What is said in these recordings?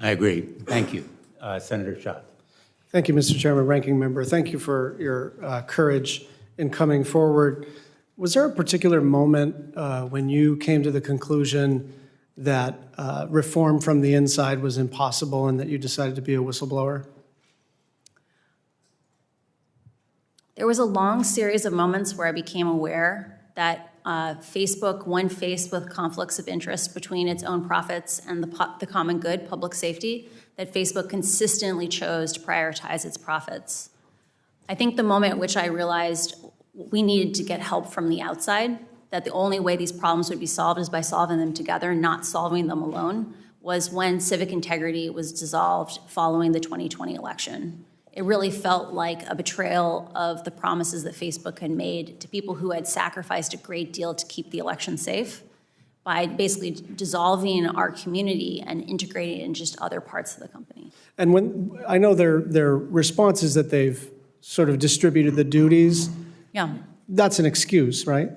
I agree. Thank you. Senator Shaw. Thank you, Mr. Chairman, Ranking Member. Thank you for your courage in coming forward. Was there a particular moment when you came to the conclusion that reform from the inside was impossible and that you decided to be a whistleblower? There was a long series of moments where I became aware that Facebook, when faced with conflicts of interest between its own profits and the common good, public safety, that Facebook consistently chose to prioritize its profits. I think the moment at which I realized we needed to get help from the outside, that the only way these problems would be solved is by solving them together, not solving them alone, was when civic integrity was dissolved following the 2020 election. It really felt like a betrayal of the promises that Facebook had made to people who had sacrificed a great deal to keep the election safe by basically dissolving our community and integrating it in just other parts of the company. And when I know their response is that they've sort of distributed the duties. Yeah. That's an excuse, right?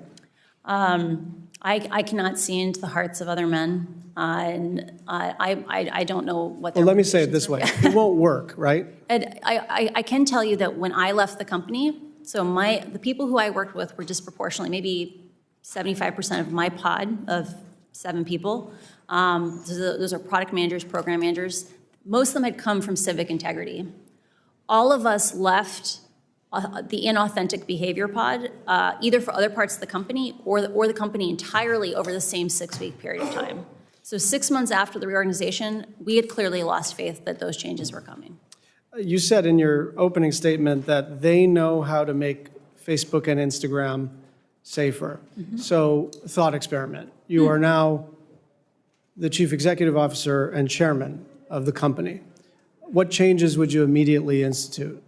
I cannot see into the hearts of other men. And I don't know what their Well, let me say it this way. It won't work, right? And I can tell you that when I left the company, so the people who I worked with were disproportionately, maybe 75% of my pod of 7 people. Those are product managers, program managers. Most of them had come from civic integrity. All of us left the inauthentic behavior pod, either for other parts of the company or the company entirely over the same 6-week period of time. So 6 months after the reorganization, we had clearly lost faith that those changes were coming. You said in your opening statement that they know how to make Facebook and Instagram safer. Mm-hmm. So, thought experiment. You are now the chief executive officer and chairman of the company. What changes would you immediately institute?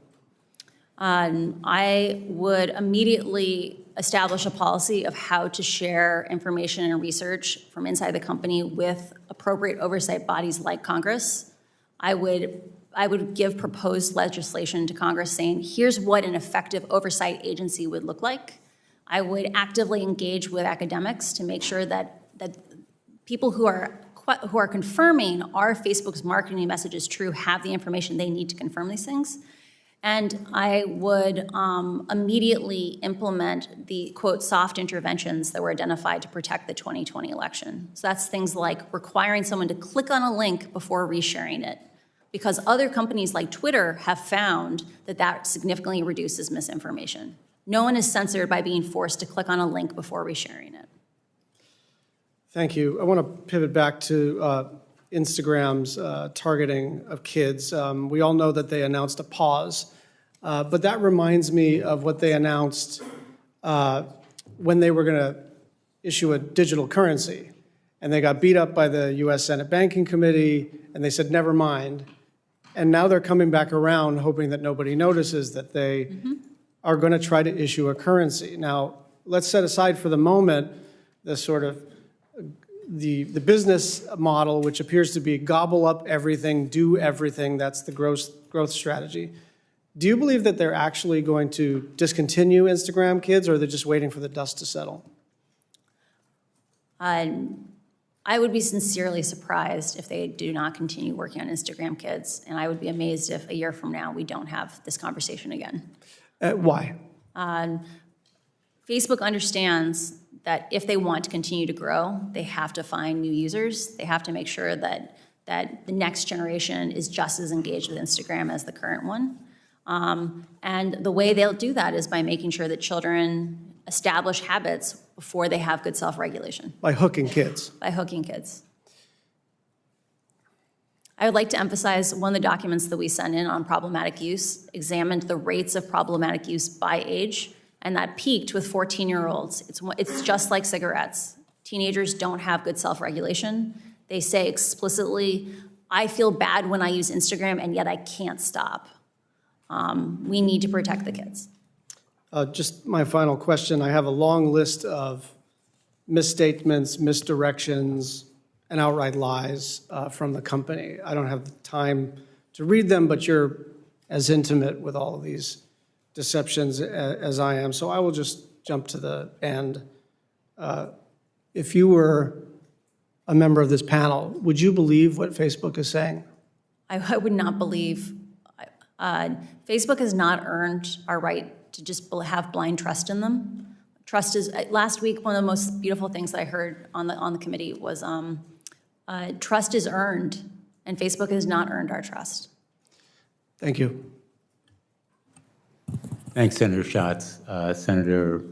I would immediately establish a policy of how to share information and research from inside the company with appropriate oversight bodies like Congress. I would give proposed legislation to Congress saying, here's what an effective oversight agency would look like. I would actively engage with academics to make sure that people who are confirming are Facebook's marketing message is true have the information they need to confirm these things. And I would immediately implement the, quote, soft interventions that were identified to protect the 2020 election. So that's things like requiring someone to click on a link before resharing it, because other companies like Twitter have found that significantly reduces misinformation. No one is censored by being forced to click on a link before resharing it. Thank you. I want to pivot back to Instagram's targeting of kids. We all know that they announced a pause, but that reminds me of what they announced when they were going to issue a digital currency. And they got beat up by the U.S. Senate Banking Committee, and they said, never mind. And now they're coming back around, hoping that nobody notices that they are going to try to issue a currency. Now, let's set aside for the moment the sort of the business model, which appears to be gobble up everything, do everything. That's the growth strategy. Do you believe that they're actually going to discontinue Instagram Kids, or are they just waiting for the dust to settle? I would be sincerely surprised if they do not continue working on Instagram Kids, and I would be amazed if a year from now we don't have this conversation again. Why? Facebook understands that if they want to continue to grow, they have to find new users. They have to make sure that the next generation is just as engaged with Instagram as the current one. And the way they'll do that is by making sure that children establish habits before they have good self-regulation. By hooking kids. By hooking kids. I would like to emphasize one of the documents that we sent in on problematic use examined the rates of problematic use by age, and that peaked with 14-year-olds. It's just like cigarettes. Teenagers don't have good self-regulation. They say explicitly, I feel bad when I use Instagram, and yet I can't stop. We need to protect the kids. Just my final question. I have a long list of misstatements, misdirections, and outright lies from the company. I don't have the time to read them, but you're as intimate with all of these deceptions as I am, so I will just jump to the end. If you were a member of this panel, would you believe what Facebook is saying? I would not believe, Facebook has not earned our right to just have blind trust in them. Trust is, last week, one of the most beautiful things that I heard on the committee was trust is earned, and Facebook has not earned our trust. Thank you. Thanks, Senator Schatz. Senator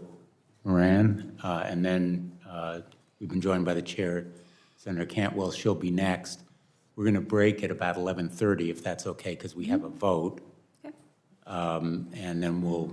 Moran, and then we've been joined by the chair, Senator Cantwell. She'll be next. We're going to break at about 11:30, if that's okay, because we have a vote. Okay. And then we'll